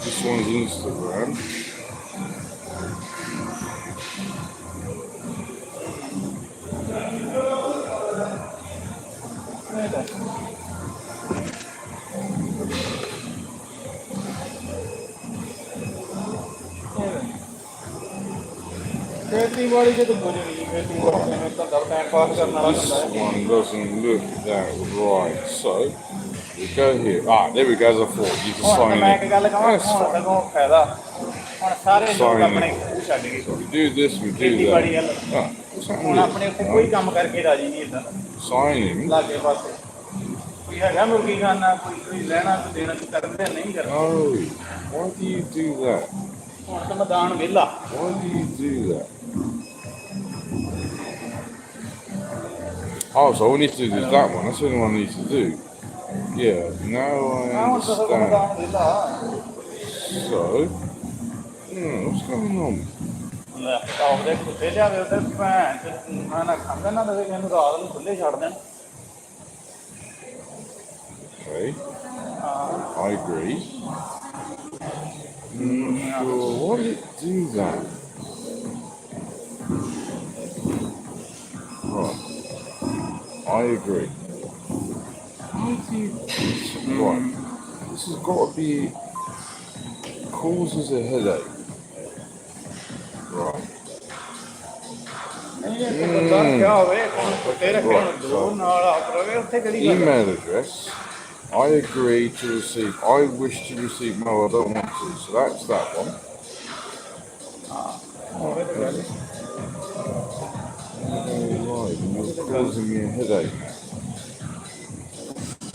This one's Instagram. This one doesn't look that right. So we go here. There we go. As I thought, you can sign it. That's fine. Sign it. So we do this, we do that. What's happening? Signing. Oh, why do you do that? Why do you do that? Oh, so all we need to do is that one. That's the only one I need to do. Yeah, now I understand. So, what's going on? Okay, I agree. Sure, why did it do that? Right, I agree. How do you... Right, this has got to be... causes a headache. Right. Email address. I agree to receive. I wish to receive. No, I don't want to. So that's that one. Right, you're causing me a headache now.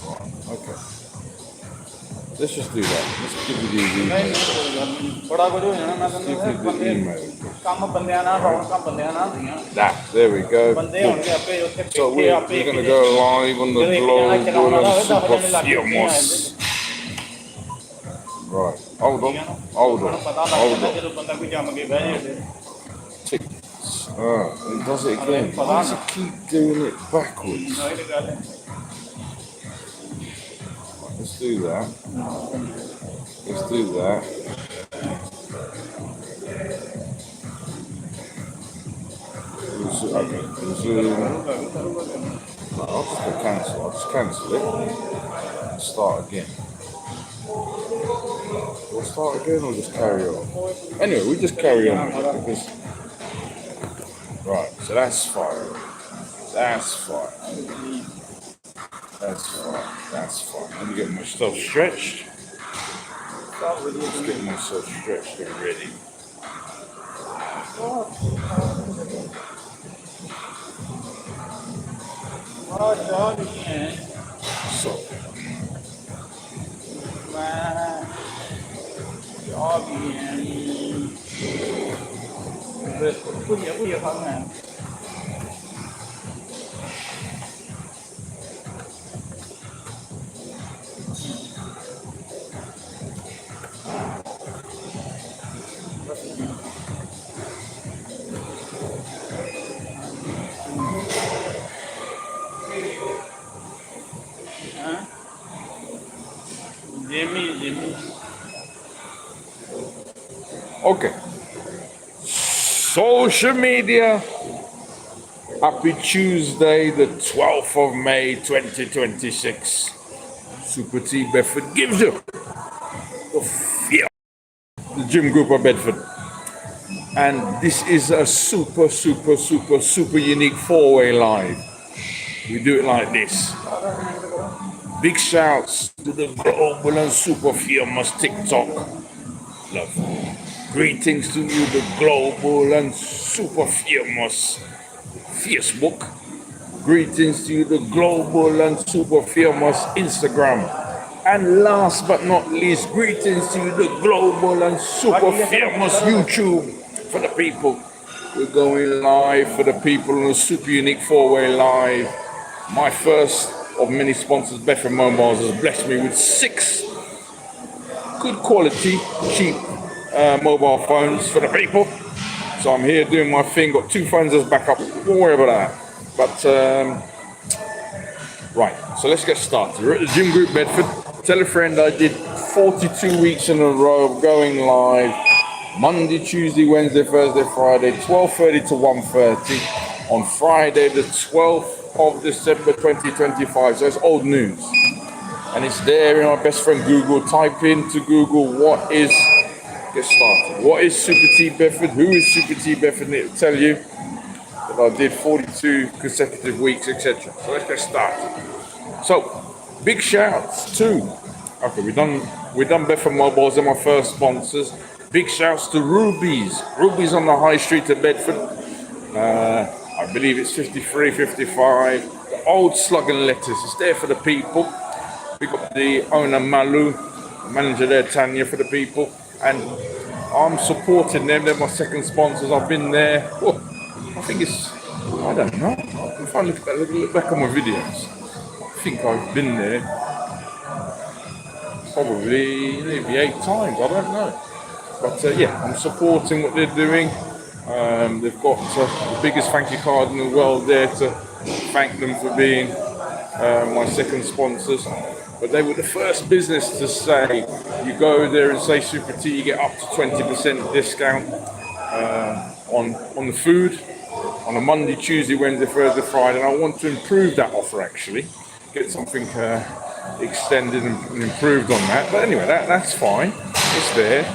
Right, okay. Let's just do that. Let's give you the email. Let's give you the email. There we go. So we're going to go live on the global super famous. Right. Hold on. Tick. It does it again. Why does it keep doing it backwards? Let's do that. Okay. I'll just cancel. I'll just cancel it. And start again. We'll start again or just carry on? Anyway, we just carry on with it because... Right, so that's fine. Let me get myself stretched. Let's get myself stretched and ready. So. Okay. Social media. Happy Tuesday, the 12th of May, 2026. Super T Bedford gives you the gym group of Bedford. And this is a super unique four-way live. We do it like this. Big shouts to the global and super famous TikTok. Love. Greetings to you, the global and super famous Facebook. Greetings to you, the global and super famous Instagram. And last but not least, greetings to you, the global and super famous YouTube for the people. We're going live for the people on a super unique four-way live. My first of many sponsors, Bedford Mobiles, has blessed me with 6 good quality, cheap mobile phones for the people. So I'm here doing my thing, got 2 phones as backup, don't worry about that. But, right, so let's get started. We're at the Gym Group Bedford. Tell a friend I did 42 weeks in a row of going live. Monday, Tuesday, Wednesday, Thursday, Friday, 12:30 to 1:30. On Friday, the 12th of December 2025. So it's old news. And it's there in our best friend Google. Type into Google, get started. What is Super T Bedford? Who is Super T Bedford? And it'll tell you that I did 42 consecutive weeks, etc. So let's get started. So, big shouts to, okay, we're done Bedford Mobiles, they're my first sponsors. Big shouts to Ruby's on the high street of Bedford. I believe it's 53, 55. The old slug and lettuce, it's there for the people. We got the owner Malu, the manager there Tanya for the people. And I'm supporting them, they're my second sponsors. I've been there, I think it's, I don't know. If I look back on my videos, I think I've been there probably maybe 8 times, I don't know. But yeah, I'm supporting what they're doing. They've got the biggest thank you card in the world there to thank them for being my second sponsors. But they were the first business to say, you go there and say Super T, you get up to 20% discount on the food on a Monday, Tuesday, Wednesday, Thursday, Friday. And I want to improve that offer actually, get something extended and improved on that. But anyway, that's fine. It's there,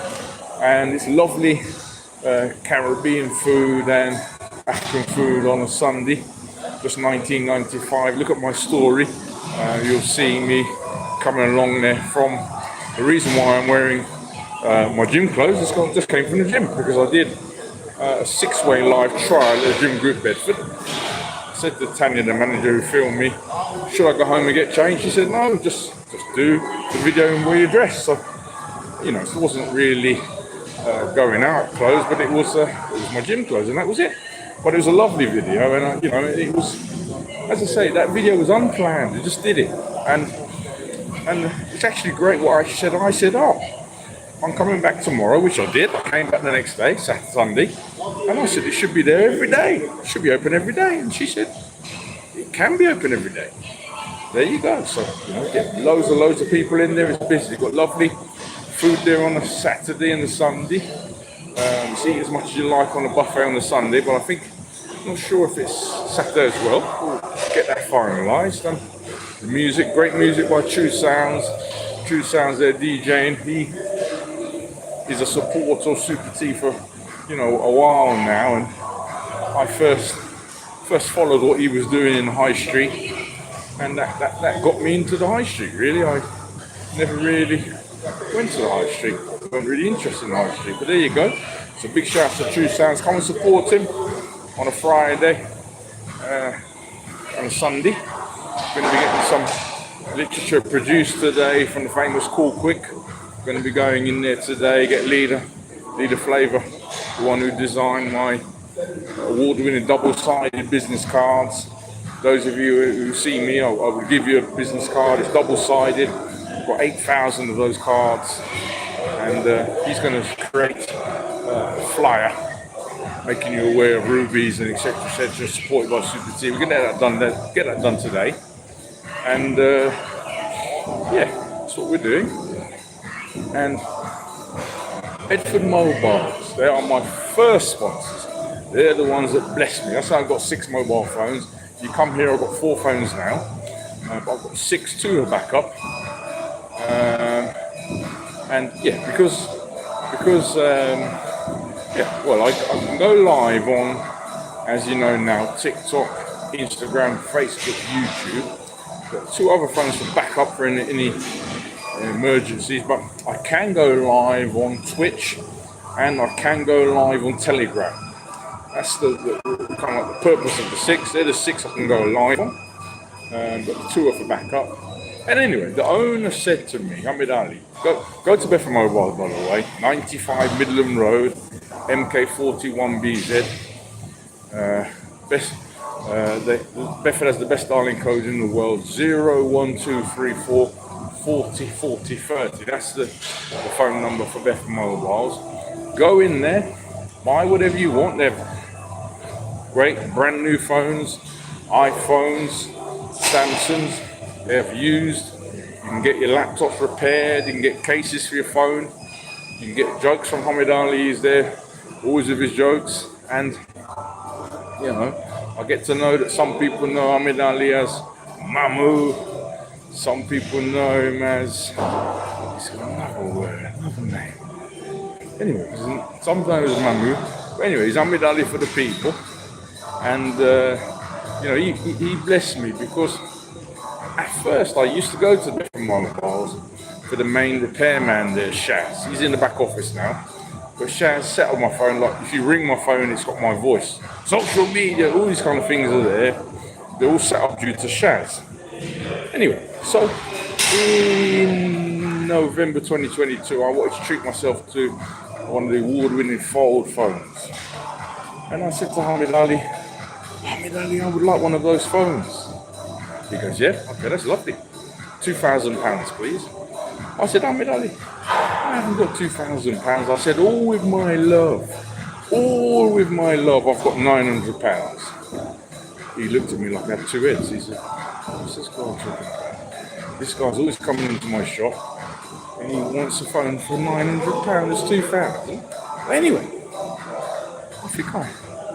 and it's lovely Caribbean food and African food on a Sunday. Just $19.95. Look at my story. You'll see me coming along there from the reason why I'm wearing my gym clothes. Just came from the gym because I did a 6-way live trial at the Gym Group Bedford. I said to Tanya, the manager who filmed me, should I go home and get changed? She said, no, just do the video and wear your dress. So, you know, it wasn't really going out clothes, but it was my gym clothes, and that was it. But it was a lovely video, and you know, it was, as I say, that video was unplanned. I just did it, and it's actually great what I said. I said, oh, I'm coming back tomorrow, which I did. I came back the next day, Sunday, and I said it should be there every day. It should be open every day, and she said it can be open every day. There you go. So you know, get loads of people in there. It's busy. You've got lovely food there on a Saturday and a Sunday. You see as much as you like on a buffet on the Sunday, but I think, I'm not sure if it's Saturday as well. We'll get that finalised. The music, great music by True Sounds. True Sounds there DJing. He is a supporter of Super T for, you know, a while now, and I first followed what he was doing in the high street, and that got me into the high street. Really, I never really went to the high street. I wasn't really interested in the high street, but there you go. So big shout out to True Sounds. Come and support him on a Friday and a Sunday. Going to be getting some literature produced today from the famous Cool Quick. Going to be going in there today, get Leader Flavor, the one who designed my award-winning double-sided business cards. Those of you who see me, I will give you a business card. It's double-sided. I've got 8,000 of those cards, and he's going to create a flyer making you aware of rubies and etc. supported by Super T. We're going to get that done today, and yeah, that's what we're doing. And Bedford Mobiles, they are my first sponsors. They're the ones that bless me. That's why I've got 6 mobile phones. You come here, I've got 4 phones now, but I've got 6, 2 are backup. And yeah, because yeah, well, I can go live on, as you know now, TikTok, Instagram, Facebook, YouTube. Got 2 other phones for backup for any emergencies, but I can go live on Twitch and I can go live on Telegram. That's the kind of like the purpose of the 6. They're the 6 I can go live on, but the 2 are for backup. And anyway, the owner said to me, Hamid Ali, go to Bedford Mobile, by the way, 95 Midland Road, MK41BZ. Best. Bedford has the best dialing code in the world, 01234 40 40 30. That's the phone number for Bedford Mobiles. Go in there, buy whatever you want. They're great brand new phones, iPhones, Samsungs. They have used. You can get your laptops repaired. You can get cases for your phone. You can get jokes from Hamid Ali. He's there, always with his jokes. And you know, I get to know that some people know Hamid Ali as Mamu. Some people know him as, he's got another name. Anyway, sometimes it's Mamu. But anyway, he's Hamid Ali for the people. And, you know, he blessed me because at first I used to go to Bedford Mobiles for the main repairman there, Shaz. He's in the back office now. But Shaz set up my phone, like if you ring my phone, it's got my voice. Social media, all these kind of things are there. They're all set up due to Shaz. Anyway, so in November 2022, I wanted to treat myself to one of the award-winning fold phones. And I said to Hamid Ali, I would like one of those phones. He goes, yeah, okay, that's lovely. £2,000, please. I said, Hamid Ali, I haven't got £2,000. I said, all with my love, I've got £900. He looked at me like I had 2 heads. He said, what's this guy talking about? This guy's always coming into my shop and he wants a phone for £900. It's £2,000. But anyway, I think I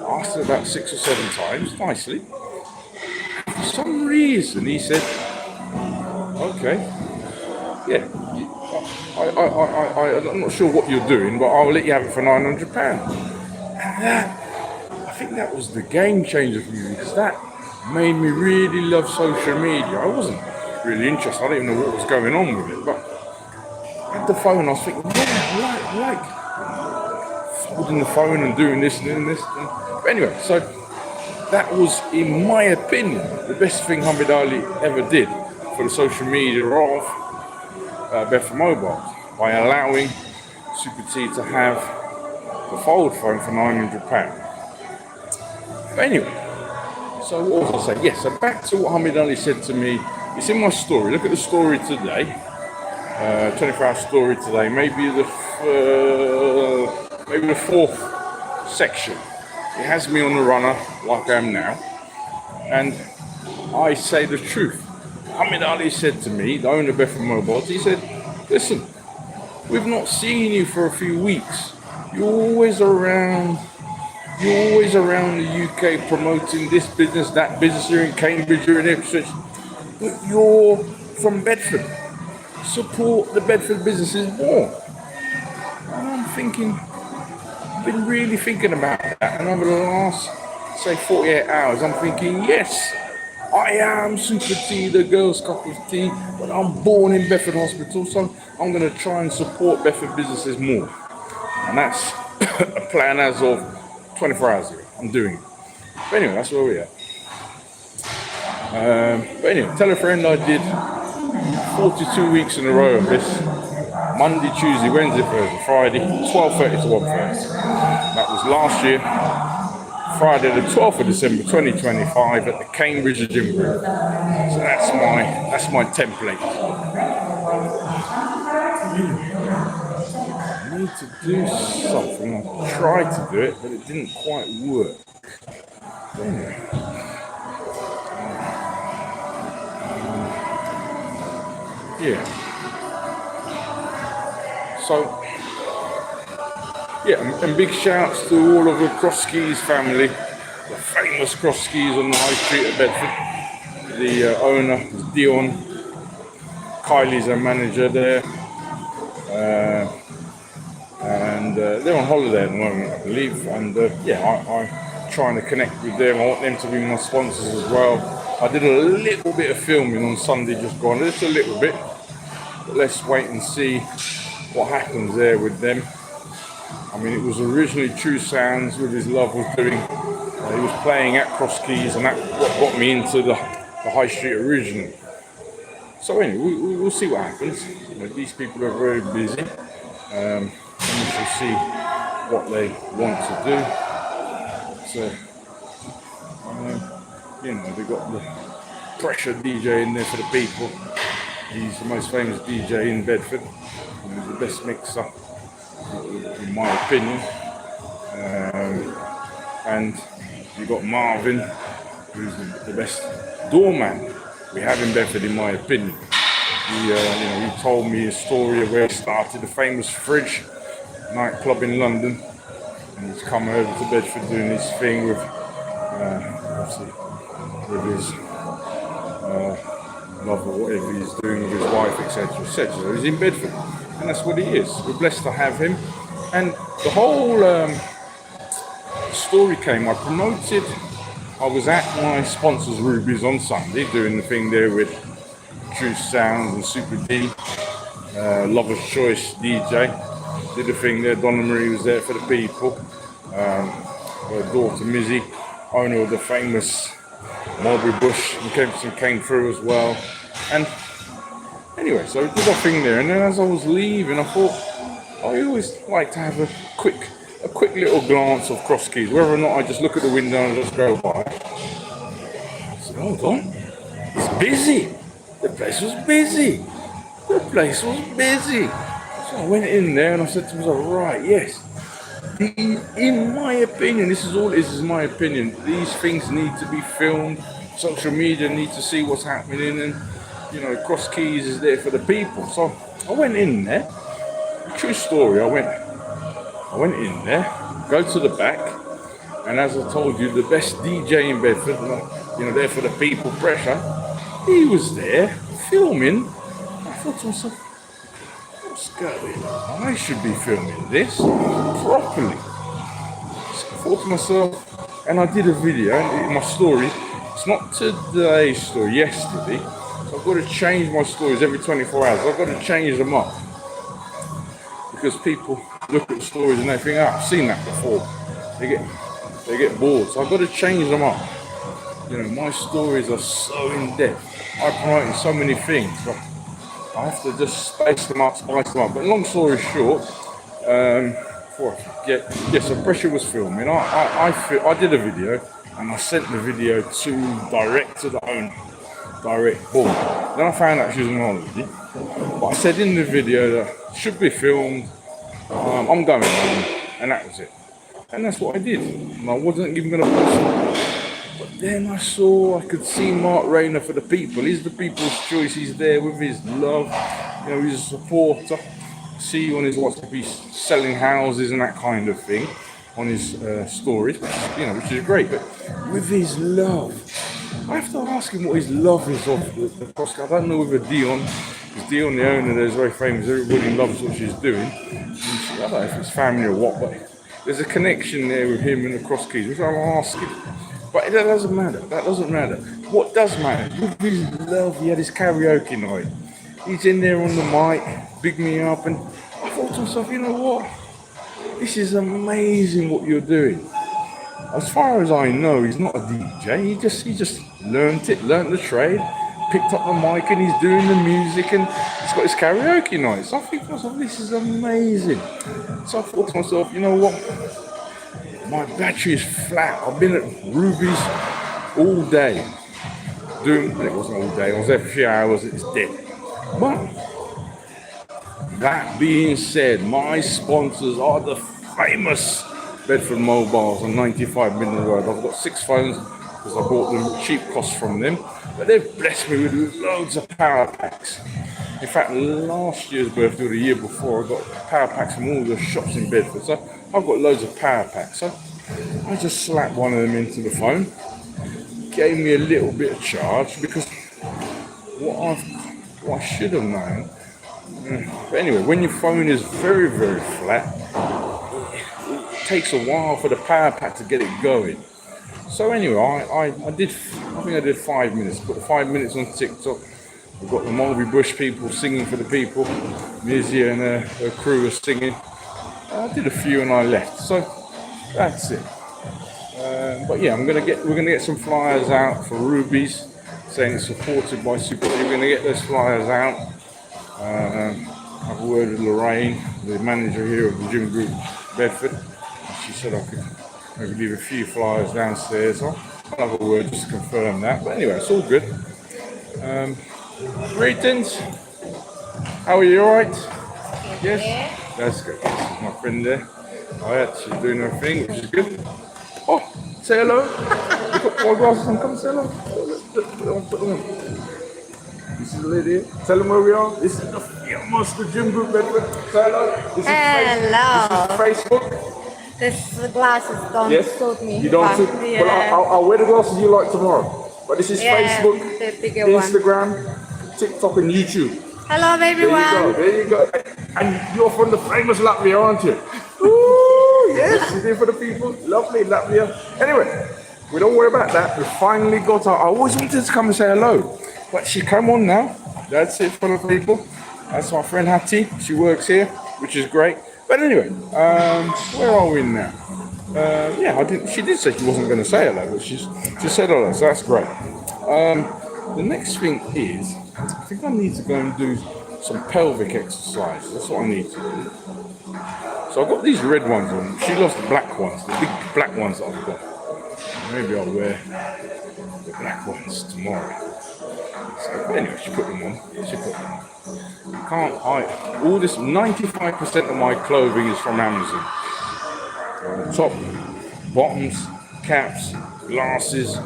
asked him about 6 or 7 times, nicely. For some reason, he said, okay, yeah, I'm not sure what you're doing, but I'll let you have it for £900. And I think that was the game changer for me, because that made me really love social media. I wasn't really interested. I didn't even know what was going on with it, but at the phone I was thinking, yeah, I like folding the phone and doing this and doing this. But anyway, so that was, in my opinion, the best thing Hamid Ali ever did for the social media of Bedford Mobile, by allowing Super T to have the fold phone for £900. But anyway, so what was I saying? Yes, so back to what Hamid Ali said to me. It's in my story. Look at the story today. 24-hour story today. Maybe the 4th section. It has me on the runner like I am now. And I say the truth. Hamid Ali said to me, the owner of Bedford Mobiles, he said, listen, we've not seen you for a few weeks. You're always around the UK promoting this business, that business. You're in Cambridge, you're in Ipswich, but you're from Bedford. Support the Bedford businesses more. And I'm thinking, I've been really thinking about that. And over the last, say, 48 hours, I'm thinking, yes, I am Super T, the girl's cup of tea, but I'm born in Bedford Hospital, so I'm going to try and support Bedford businesses more. And that's a plan as of 24 hours ago. I'm doing it. But anyway, that's where we are. But anyway, tell a friend I did 42 weeks in a row of this. Monday, Tuesday, Wednesday, Thursday, Friday, 12:30 to 1:30. That was last year, Friday the 12th of December 2025 at the Cambridge Gym Group. So that's my template. I need to do something. I tried to do it, but it didn't quite work. Anyway. Yeah. So, yeah, and big shouts to all of the Crosskeys family, the famous Crosskeys on the High Street of Bedford. The owner is Dion. Kylie's a manager there. And they're on holiday at the moment, I believe. And I'm trying to connect with them. I want them to be my sponsors as well. I did a little bit of filming on Sunday just gone, just a little bit. But let's wait and see what happens there with them. I mean, it was originally True Sounds with his love was doing. He was playing at Cross Keys, and that what got me into the High Street originally. So anyway, we'll see what happens. You know, these people are very busy, and we shall see what they want to do. So, you know, they got the Pressure DJ in there for the people. He's the most famous DJ in Bedford. He's the best mixer, in my opinion. And you got Marvin, who's the best doorman we have in Bedford, in my opinion. He told me a story of where he started the famous Fridge nightclub in London, and he's come over to Bedford doing his thing with his love or whatever he's doing with his wife, etc., etc. He's in Bedford, and that's what he is. We're blessed to have him. And the whole story came. I was at my sponsors Ruby's on Sunday doing the thing there with True Sounds and Super D, Lover's Choice DJ. Did the thing there. Donna Marie was there for the people. Her daughter Mizzy, owner of the famous Mulberry Bush in Kempston, came through as well. And anyway, so we did our thing there. And then as I was leaving, I thought I always like to have a quick little glance of Cross Keys, whether or not I just look at the window and just go by. I said, hold on, it's busy. The place was busy. The place was busy. So I went in there and I said to myself, right, yes. In my opinion, this is all it is my opinion. These things need to be filmed. Social media need to see what's happening, and you know, Cross Keys is there for the people. So I went in there. True story. I went in there, go to the back, and as I told you, the best DJ in Bedford, you know, there for the people, Pressure, he was there filming. I thought to myself, what's going on? I should be filming this properly. So I thought to myself, and I did a video, and my story, it's not today's story, yesterday, so I've got to change my stories every 24 hours. I've got to change them up. Because people look at stories and they think, I've seen that before. They get bored. So I've got to change them up. You know, my stories are so in depth. I promote so many things, but I have to just spice them up. But long story short, before I forget, so Pressure was filming. I did a video and I sent the video direct to the owner. Direct, boom. Then I found out she was on holiday. But I said in the video that it should be filmed. I'm going home, and that was it. And that's what I did. And I wasn't even going to post it. But then I could see Mark Rayner for the people. He's the people's choice. He's there with his love. You know, he's a supporter. See you on his WhatsApp, he's selling houses and that kind of thing on his stories, which is great. But with his love, I have to ask him what his love is of the cross. I don't know whether Dion, because Dion, the owner there, is very famous. Everybody loves what she's doing. I don't know if it's family or what, but there's a connection there with him and the Cross Keys, which I'm asking. But that doesn't matter. What does matter? With his love, he had his karaoke night. He's in there on the mic, big me up, and I thought to myself, you know what? This is amazing what you're doing. As far as I know, he's not a DJ. He just learned the trade, picked up the mic, and he's doing the music, and he's got his karaoke night. So I think to myself, this is amazing. So I thought to myself, you know what? My battery is flat. I've been at Ruby's all day. It wasn't all day. I was there for a few hours. It's dead. But that being said, my sponsors are the famous Bedford Mobiles on 95 Midland Road. I've got 6 phones because I bought them cheap cost from them. But they've blessed me with loads of power packs. In fact, last year's birthday or the year before, I got power packs from all the shops in Bedford. So I've got loads of power packs. So I just slapped one of them into the phone. Gave me a little bit of charge because what I should have known. But anyway, when your phone is very, very flat, it takes a while for the power pack to get it going. So anyway, I think I did 5 minutes. Put 5 minutes on TikTok. We've got the Mulberry Bush people singing for the people. Mizzy and her crew are singing. I did a few and I left. So that's it. But yeah, we're gonna get some flyers out for Ruby's, saying it's supported by Super. We're gonna get those flyers out. Have a word with Lorraine, the manager here of the gym group Bedford. She said I could maybe leave a few flyers downstairs. I'll have a word just to confirm that. But anyway, it's all good. Greetings. How are you? All right? Yes. That's good. This is my friend there. She's doing her thing, which is good. Oh, say hello. You put my glasses on. Come say hello. Put them on. This is the lady here. Tell them where we are. This is the gym group Bedford. Say hello. This is Facebook. This glasses don't suit me. You don't suit me? Well, I'll wear the glasses you like tomorrow. But this is Facebook, Instagram, TikTok and YouTube. Hello everyone. There you go. And you're from the famous Latvia, aren't you? Ooh, yes, you're there for the people. Lovely Latvia. Anyway, we don't worry about that. We finally got her. I always wanted to come and say hello. But she come on now. That's it for the people. That's my friend Hattie. She works here, which is great. But anyway, where are we now? She did say she wasn't going to say hello, but she said hello, so that's great. The next thing is, I think I need to go and do some pelvic exercise. That's what I need to do. So I've got these red ones on. She loves the black ones, the big black ones that I've got. Maybe I'll wear the black ones tomorrow. So anyway, she put them on. Can't hide. All this, 95% of my clothing is from Amazon. Top, bottoms, caps, glasses,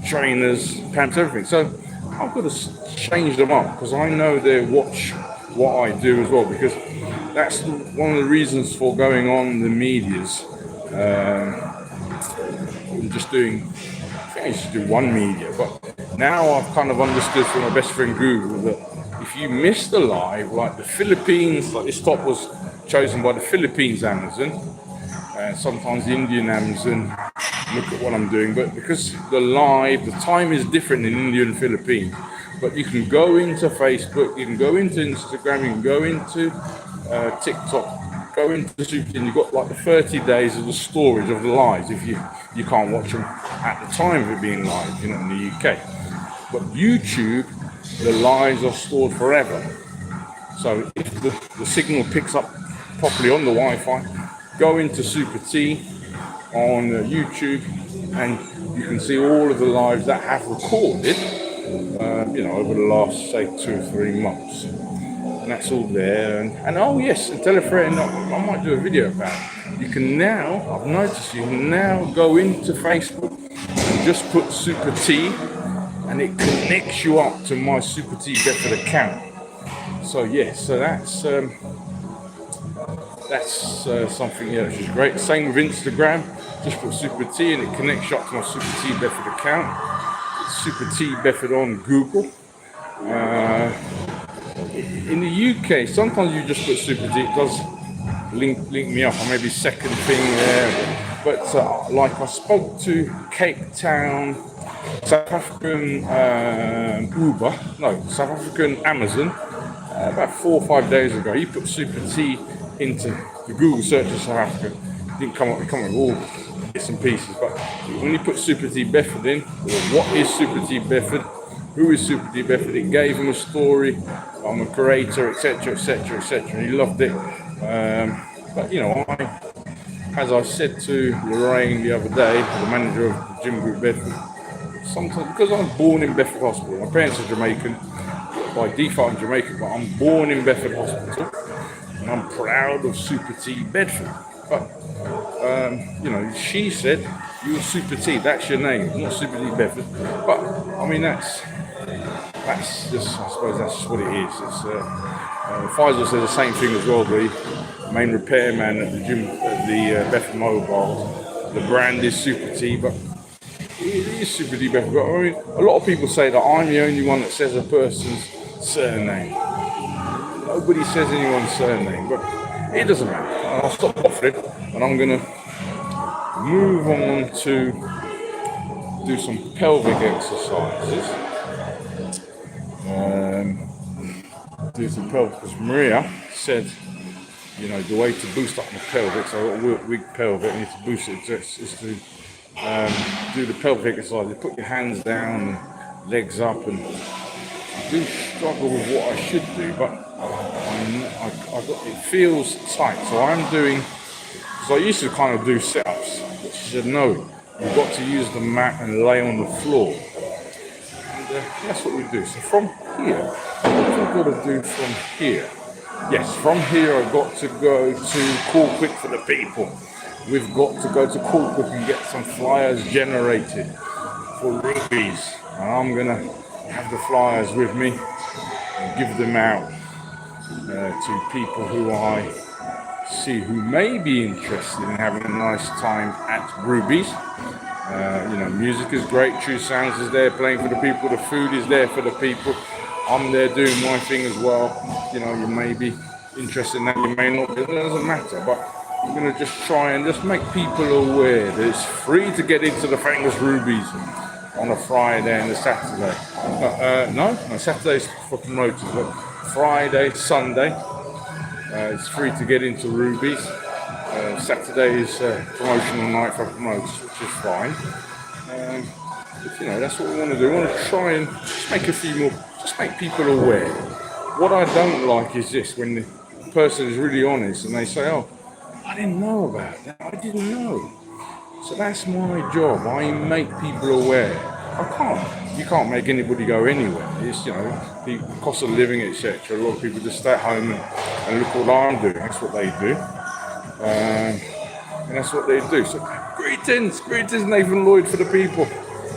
trainers, pants, everything. So I've got to change them up because I know they watch what I do as well, because that's one of the reasons for going on the medias. I'm just doing, I think I used to do one media, but now I've kind of understood from my best friend Google that if you miss the live, like the Philippines, like this top was chosen by the Philippines Amazon, and sometimes the Indian Amazon look at what I'm doing, but because the time is different in India and Philippines. But you can go into Facebook, you can go into Instagram, you can go into TikTok, go into Super, and you've got like the 30 days of the storage of the lives if you can't watch them at the time of it being live, in the UK. But YouTube, the lives are stored forever. So if the signal picks up properly on the Wi-Fi, go into Super T on YouTube and you can see all of the lives that have recorded, over the last, say, 2 or 3 months. And that's all there. And oh yes, and tell a friend, I might do a video about it. You can now, I've noticed, you can now go into Facebook and just put Super T and it connects you up to my Super T Bedford account. So yes, so that's something which is great. Same with Instagram, just put Super T and it connects you up to my Super T Bedford account. It's Super T Bedford on Google. In the UK, sometimes you just put Super T, it does link me up, or maybe second thing there. But I spoke to Cape Town, South African South African Amazon about 4 or 5 days ago. He put Super T into the Google search of South Africa. It didn't come up with all bits and pieces, but when you put Super T Bedford in, or what is Super T Bedford, who is Super T Bedford, it gave him a story. I'm a creator, etc., etc., etc., and he loved it. But as I said to Lorraine the other day, the manager of the gym group Bedford, sometimes because I'm born in Bedford Hospital, my parents are Jamaican, by default I'm Jamaican, but I'm born in Bedford Hospital, and I'm proud of Super T Bedford. But she said, "You're Super T, that's your name, not Super T Bedford." But I mean, that's just, I suppose that's just what it is. It's Faisal said the same thing as well. The main repairman at the gym, at the Bedford Mobile, the brand is Super T, but it is Super T Bedford. But I mean, a lot of people say that I'm the only one that says a person's surname. Nobody says anyone's surname, but it doesn't matter. I'll stop offering, and I'm gonna move on to do some pelvic exercises. Do some pelvic, because Maria said, you know, the way to boost up my pelvic, so I've got a weak pelvic, I need to boost it, is to do the pelvic exercise. You put your hands down, and legs up, and I do struggle with what I should do, but it feels tight. So I'm doing, because I used to kind of do sit-ups, but she said, no, you've got to use the mat and lay on the floor. And that's what we do. So from here, what have I got to do from here? Yes, from here I've got to go to Call Quick for the people. We've got to go to Call Quick and get some flyers generated for rubies. And I'm going to have the flyers with me and give them out to people who I see who may be interested in having a nice time at Ruby's. You know, music is great, True Sounds is there playing for the people, the food is there for the people. I'm there doing my thing as well. You know, you may be interested in that, you may not, it doesn't matter, but I'm going to just try and just make people aware that it's free to get into the famous Ruby's on a Friday and a Saturday. No, Saturday's for promoters, but Friday, Sunday, it's free to get into Ruby's. Saturday is promotional night for promoters, which is fine. But, you know, that's what we want to do. We want to try and just make a few more, just make people aware. What I don't like is this, when the person is really honest and they say, oh, I didn't know about that, I didn't know. So that's my job, I make people aware. You can't make anybody go anywhere. It's, you know, the cost of living, etc. A lot of people just stay at home and look what I'm doing. That's what they do. And that's what they do. So greetings, Nathan Lloyd for the people.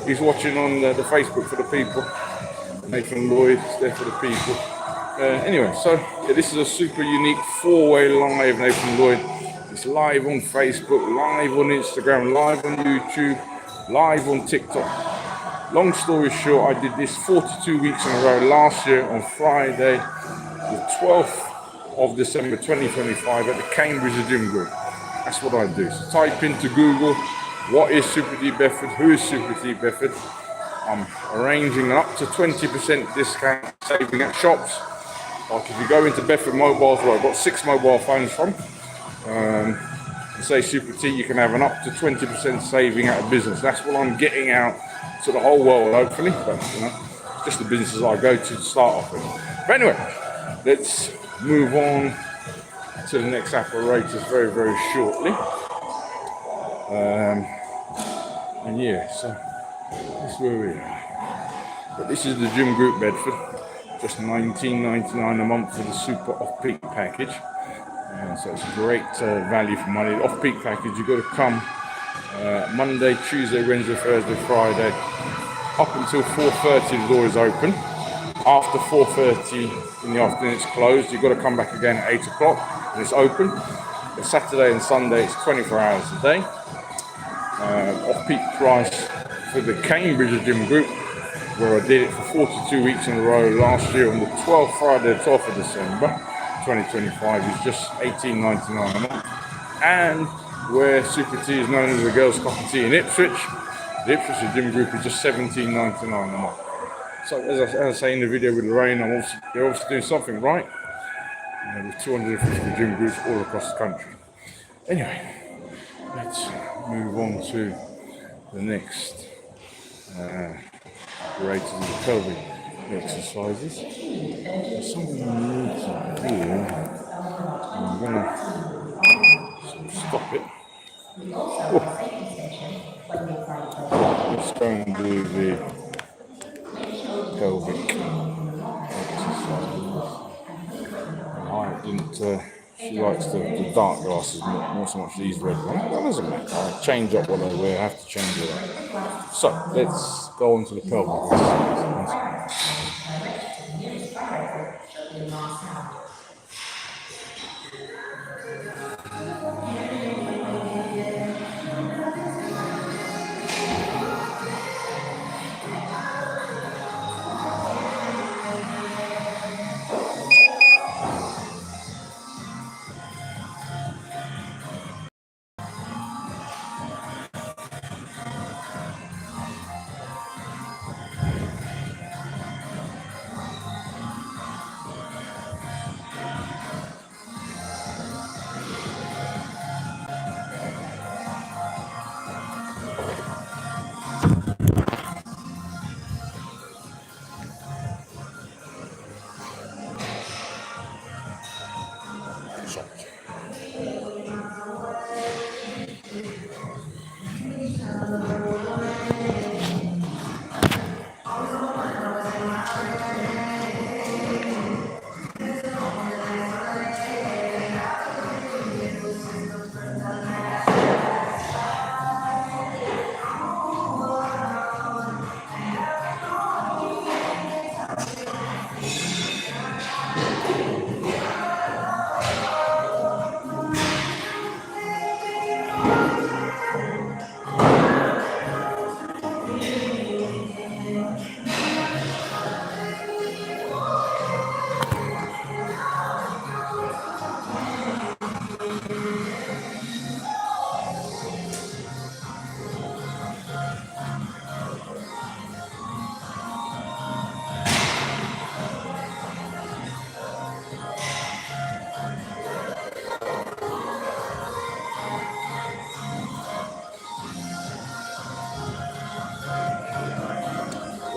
He's watching on the Facebook for the people. Nathan Lloyd is there for the people. Anyway, so yeah, this is a super unique 4-way live Nathan Lloyd. It's live on Facebook, live on Instagram, live on YouTube, live on TikTok. Long story short, I did this 42 weeks in a row last year on Friday, the 12th of December 2025 at the Cambridge Gym Group. That's what I do. So type into Google, what is Super D Bedford? Who is Super D Bedford? I'm arranging an up to 20% discount saving at shops. Like if you go into Bedford Mobiles, where I've got 6 mobile phones from, say Super T, you can have an up to 20% saving out of business. That's what I'm getting out to the whole world, hopefully. But you know, just the businesses I go to start off with. But anyway, let's move on to the next apparatus very, very shortly. And yeah, so that's where we are. But this is the Gym Group Bedford, just $19.99 a month for the super off-peak package. So it's great value for money. The off-peak package, you've got to come Monday, Tuesday, Wednesday, Thursday, Friday, up until 4:30 the door is open. After 4:30 in the afternoon it's closed. You've got to come back again at 8 o'clock and it's open. The Saturday and Sunday it's 24 hours a day. Off-peak price for the Cambridge Gym Group, where I did it for 42 weeks in a row last year on the 12th Friday, the 12th of December 2025, is just $18.99 a month. And where Super T is known as the Girls' Cup of Tea in Ipswich, the Ipswich Gym Group is just $17.99 a month. So as I say in the video with Lorraine, they're obviously doing something right. With 250 gym groups all across the country. Anyway, let's move on to the next apparatus of the pelvic exercises. There's something I need to do. I'm going to stop it. Oh. Let's go and do the pelvic exercises. I didn't, she likes the dark glasses, not so much these red ones. That doesn't matter. I change up what I wear, I have to change it up. So, let's go on to the pelvic exercises. soft.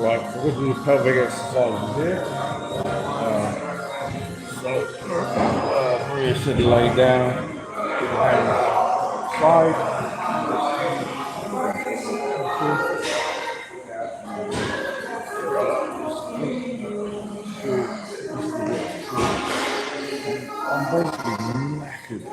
Right, so we'll do the pelvic exercises here. Maria said lay down, put your hands side. I'm basically knackered.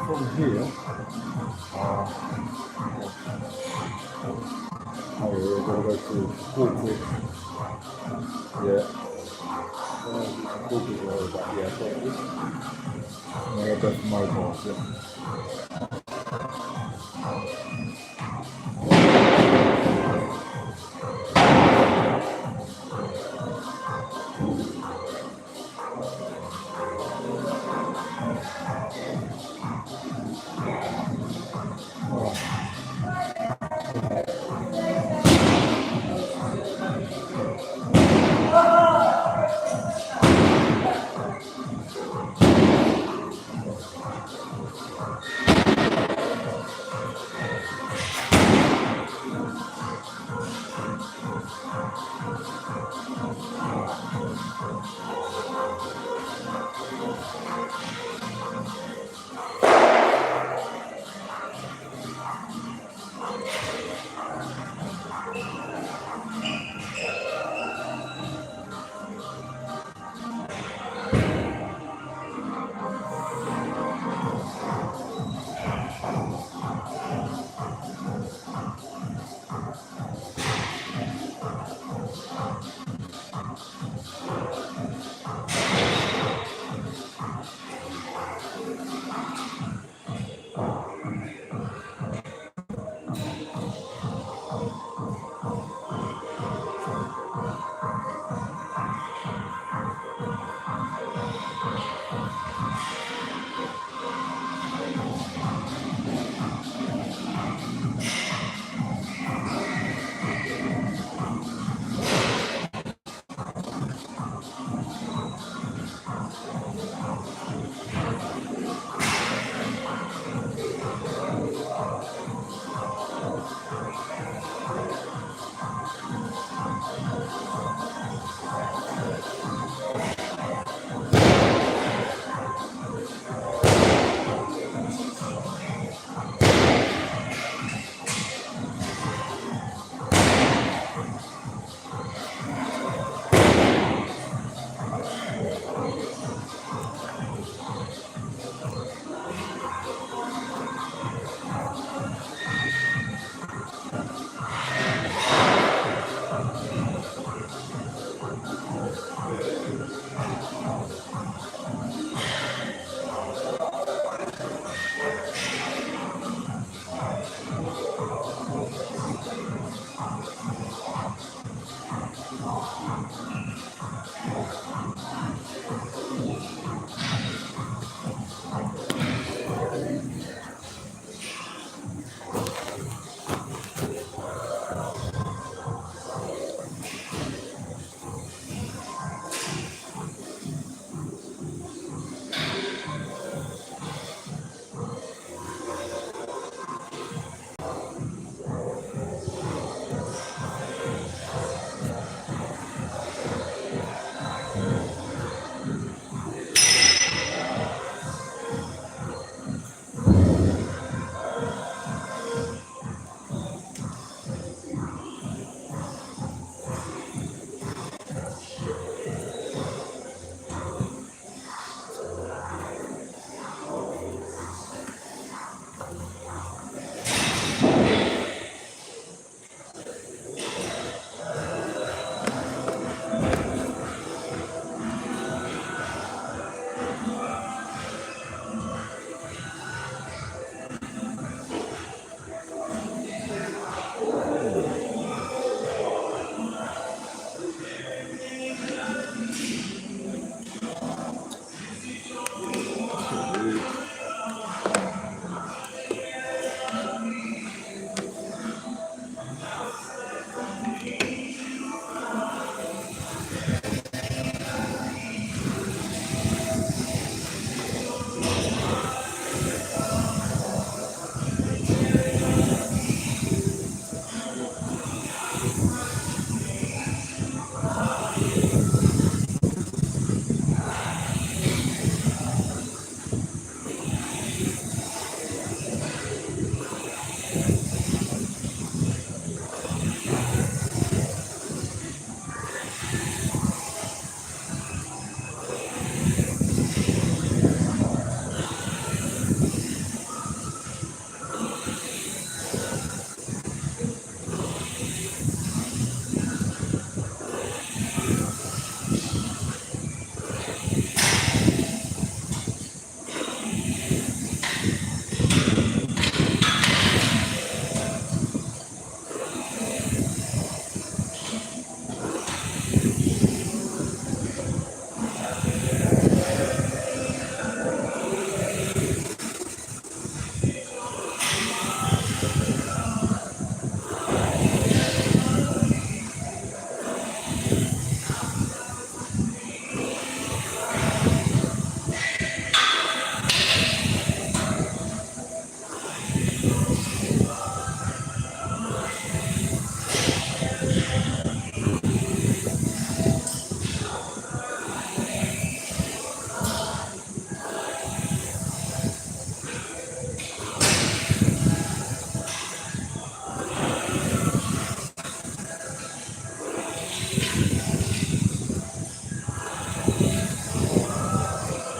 From here, we're going to go to pulpit. Yeah. Pulpit area back here. And then go to mobiles. Yeah.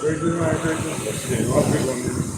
Very good, very good. Let's see, what we want to do.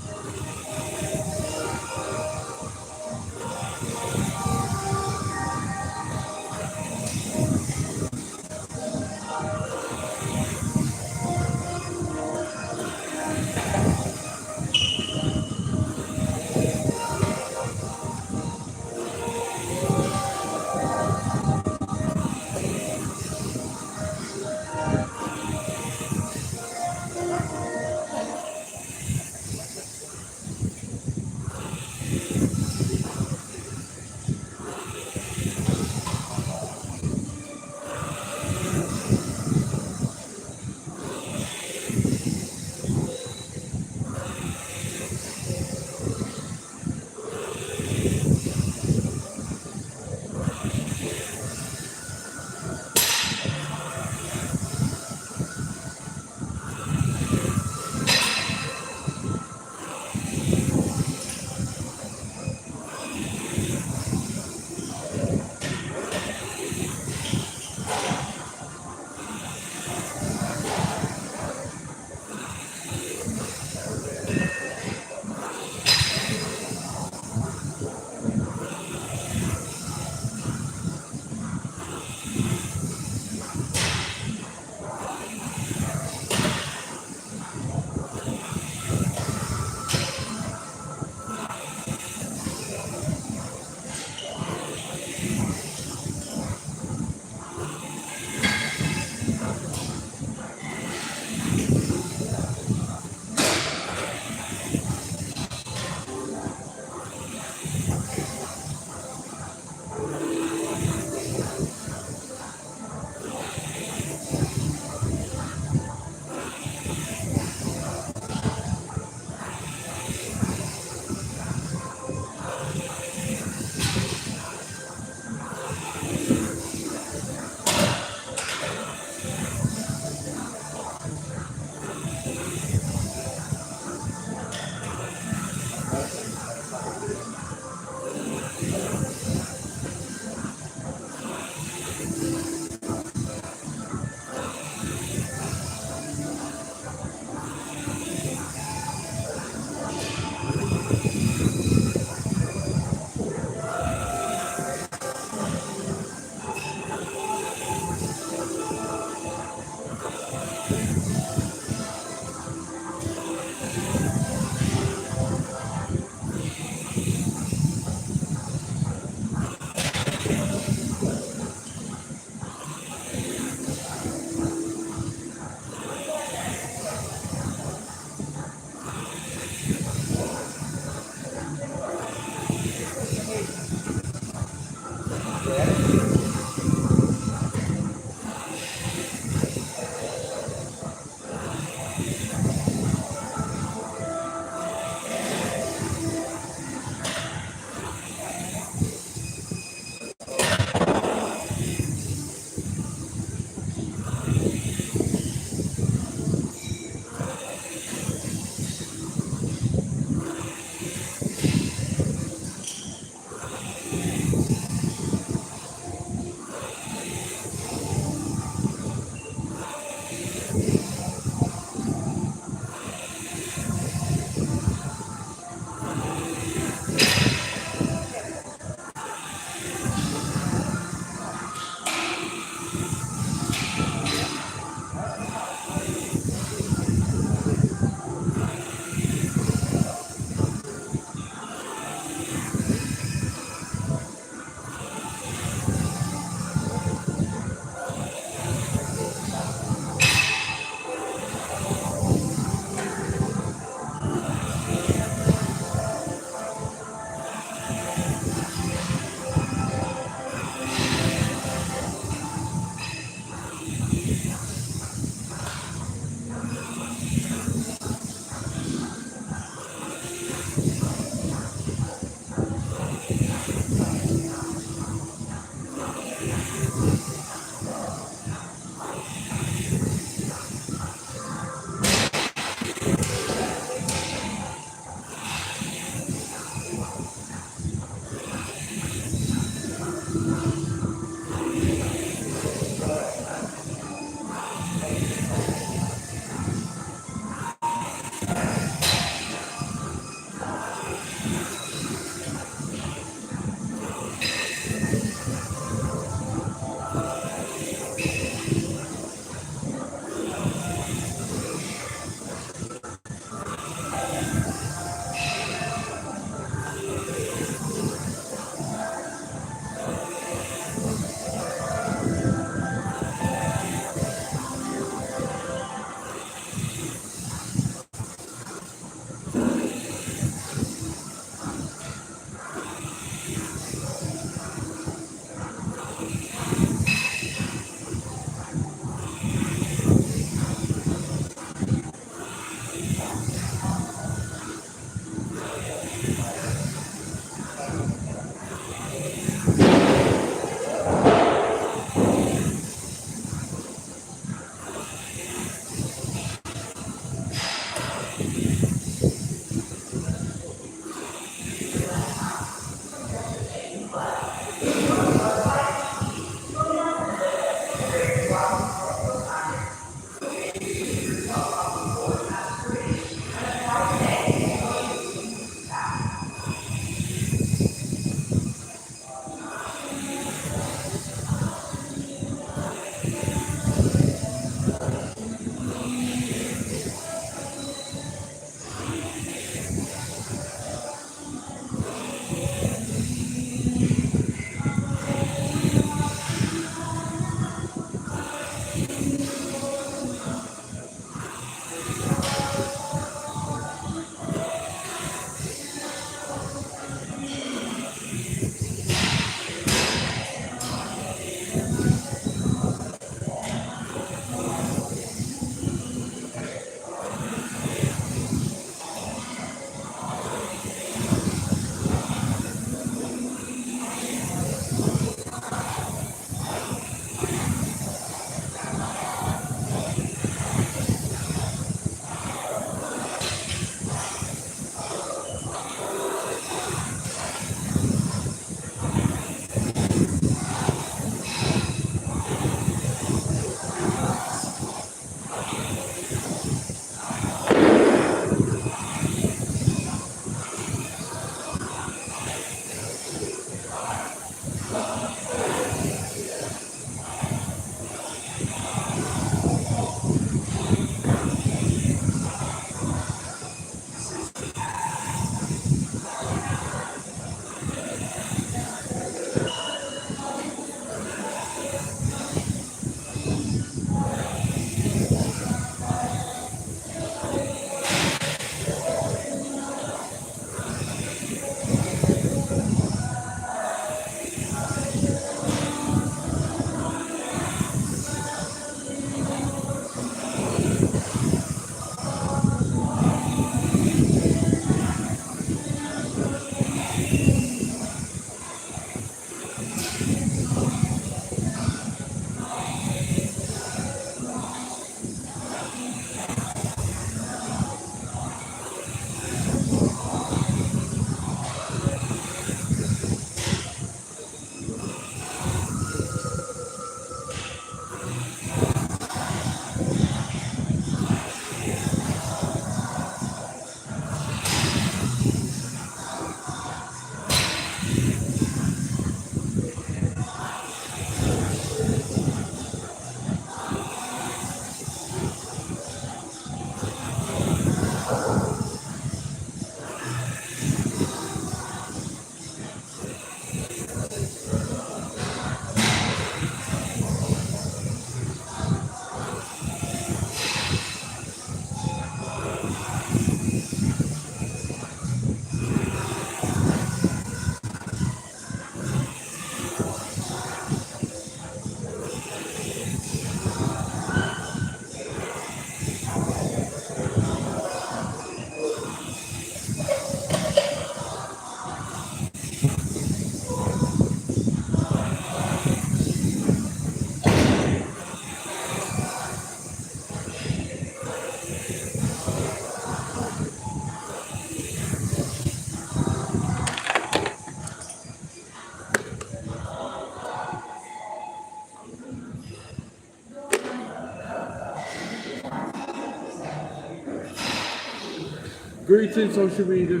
Greetings, social media.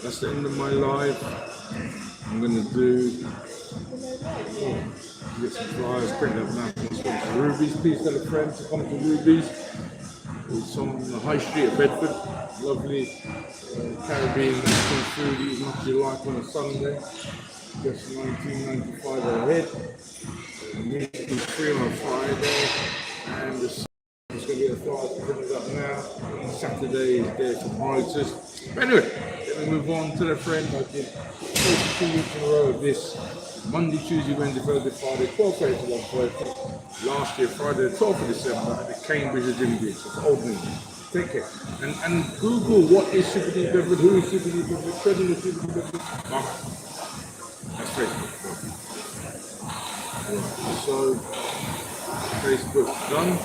That's the end of my live. I'm gonna do get some flyers, print them now. Ruby's, please tell a friend to come to Ruby's. It's on the high street of Bedford. Lovely Caribbean Mexican food, eat much you like on a Sunday. Just 19.95 a head. Meat is free on a Friday, and the it's going to be a flight printed up now. Saturday is there for prices. But anyway, let me move on to the friend. I did 42 weeks in a row of this. Monday, Tuesday, Wednesday, Thursday, Friday, 12th April, 1:30. Last year, Friday, the 12th of December, at the Cambridge Gym Beach. It's old news. Take care. And Google what is Super D Bedford, who is Super D Bedford, president of Super D Bedford. That's Facebook. So, Facebook's done.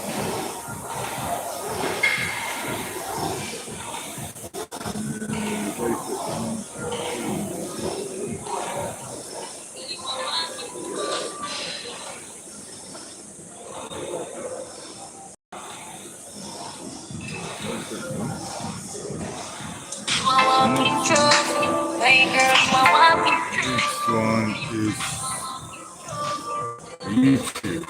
Next one is YouTube.